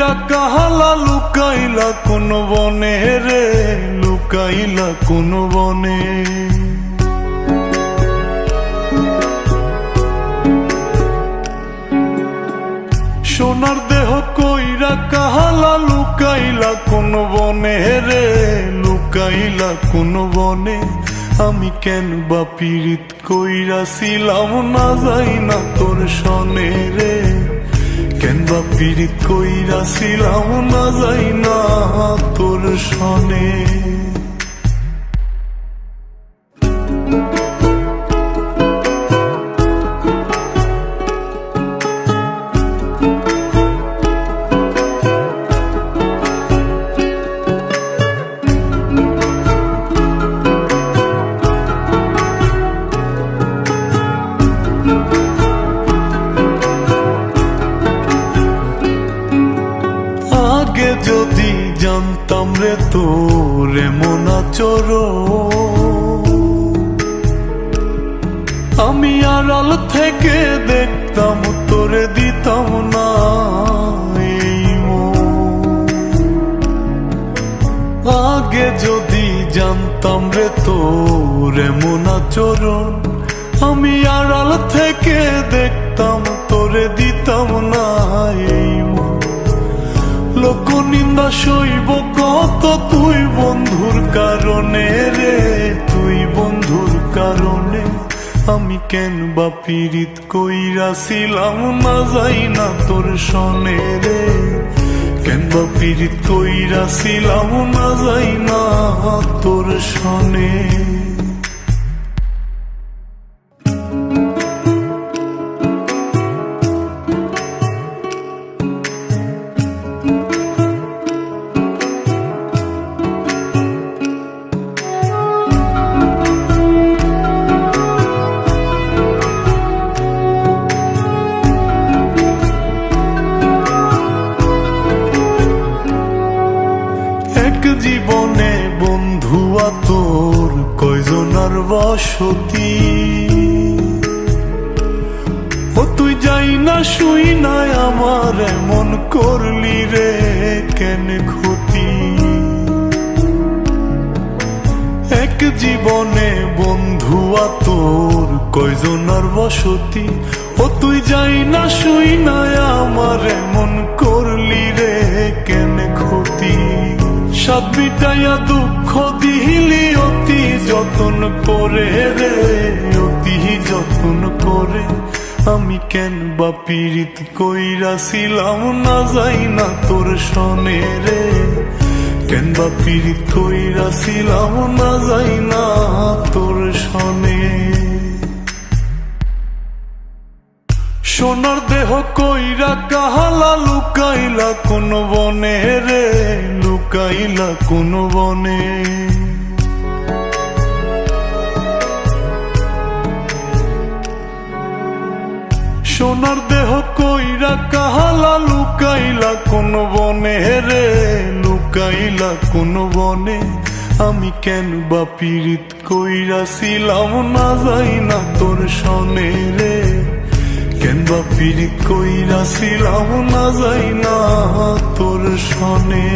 কইরা কাহালা লুকাইলা কোন বনে রে, লুকাইলা কোন বনে। সোনার দেহ কইরা কাহালা লুকাইলা কোন বনে রে, লুকাইলা কোন বনে। আমি কেন বা পীড়িত কইরাছিলাম না যাই না তোর সনে রে, কেন বা পীড়িত কইরাছিলাম না যাই না তোর সনে। আগে যদি জানতাম রে তোর এমন আচরণ, আমি আড়াল থেকে দেখতাম তোরে দিতাম না এই মন। আগে যদি জানতাম রে তোর এমন আচরণ, আমি আড়াল থেকে দেখতাম তোরে দিতাম না এই মন। লোক নিন্দা সইব কত তুই বন্ধুর কারণে রে, তুই বন্ধুর কারণে। আমি কেন বা পীড়িত কইরাছিলাম না যাই না তোর সনে রে, কেন বা পীড়িত কইরাছিলাম না যাই না তোর সনে। জীবনে বন্ধু তোর কয়জনার বসতি, ও তুই যাই না শুই নাই আমার এমন করলি রে কেন ক্ষতি। এক জীবনে বন্ধু তোর কয়জনার বসতি, ও তুই যাই না শুই নাই আমার এমন করলি রে কেন ক্ষতি। সাত মিটাইয়া দুঃখ দিলি অতি যতন করে রে, অতি যতন করে। আমি কেন বা পীড়িত কইরাছিলাম না যাই না তোর সনে রে, কেন বা পীড়িত কইরাছিলাম না যাই না তোর সনে। সোনার দেহ কইরা কাহালা লুকাইলা কোন বনে রে, লুকাইলা কোন বনে। সোনার দেহ কইরা কাহালা লুকাইলা কোন বনে রে, লুকাইলা কোন বনে। আমি কেন বা পীড়িত কইরাছিলাম না যাই না তোর সনে রে, কেন বা পীড়িত কইরাছিলাম না যাই না তোর সনে।